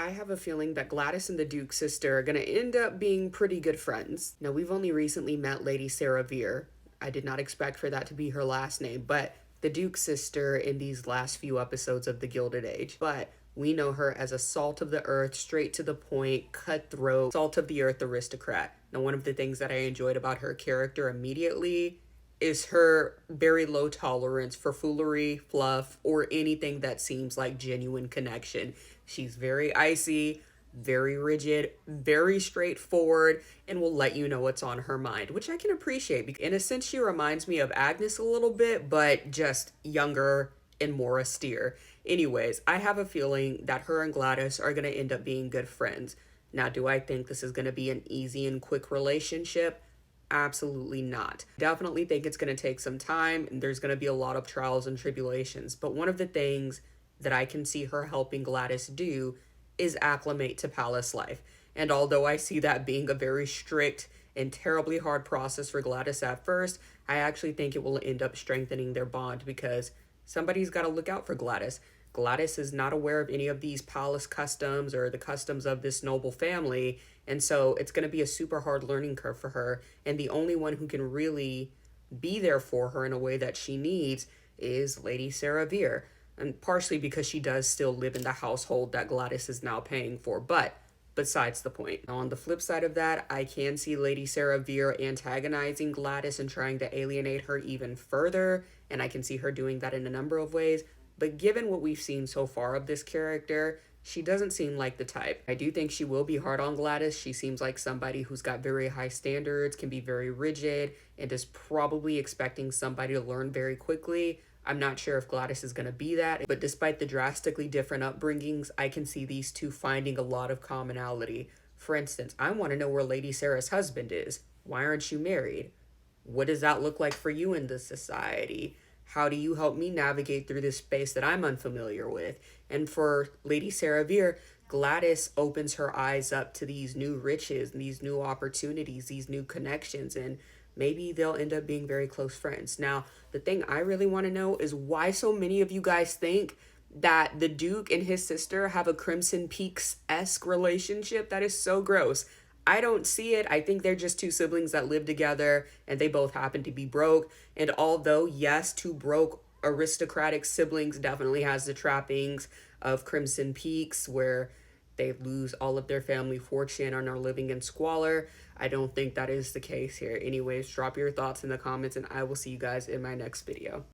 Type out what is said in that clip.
I have a feeling that Gladys and the Duke's sister are going to end up being pretty good friends. Now, we've only recently met Lady Sarah Veer. I did not expect for that to be her last name, but the Duke's sister in these last few episodes of The Gilded Age. But we know her as a salt of the earth, straight to the point, cutthroat, salt of the earth aristocrat. Now, one of the things that I enjoyed about her character immediately is her very low tolerance for foolery, fluff, or anything that seems like genuine connection. She's very icy, very rigid, very straightforward, and will let you know what's on her mind, which I can appreciate. In a sense, she reminds me of Agnes a little bit, but just younger and more austere. Anyways, I have a feeling that her and Gladys are going to end up being good friends. Now, do I think this is going to be an easy and quick relationship? Absolutely not. Definitely think it's going to take some time and there's going to be a lot of trials and tribulations. But one of the things that I can see her helping Gladys do is acclimate to palace life. And although I see that being a very strict and terribly hard process for Gladys at first, I actually think it will end up strengthening their bond because somebody's got to look out for Gladys. Gladys is not aware of any of these palace customs or the customs of this noble family, and so it's going to be a super hard learning curve for her. And the only one who can really be there for her in a way that she needs is Lady Sarah Veer. And partially because she does still live in the household that Gladys is now paying for. But besides the point. Now, on the flip side of that, I can see Lady Sarah Veer antagonizing Gladys and trying to alienate her even further. And I can see her doing that in a number of ways. But given what we've seen so far of this character, she doesn't seem like the type. I do think she will be hard on Gladys. She seems like somebody who's got very high standards, can be very rigid, and is probably expecting somebody to learn very quickly. I'm not sure if Gladys is going to be that, but despite the drastically different upbringings, I can see these two finding a lot of commonality. For instance, I want to know where Lady Sarah's husband is. Why aren't you married? What does that look like for you in this society? How do you help me navigate through this space that I'm unfamiliar with? And for Lady Sarah Veer, Gladys opens her eyes up to these new riches, these new opportunities, these new connections, and maybe they'll end up being very close friends. Now, the thing I really want to know is why so many of you guys think that the Duke and his sister have a Crimson Peaks-esque relationship. That is so gross. I don't see it. I think they're just two siblings that live together and they both happen to be broke. And although, yes, two broke aristocratic siblings definitely has the trappings of Crimson Peaks where they lose all of their family fortune and are living in squalor, I don't think that is the case here. Anyways, drop your thoughts in the comments and I will see you guys in my next video.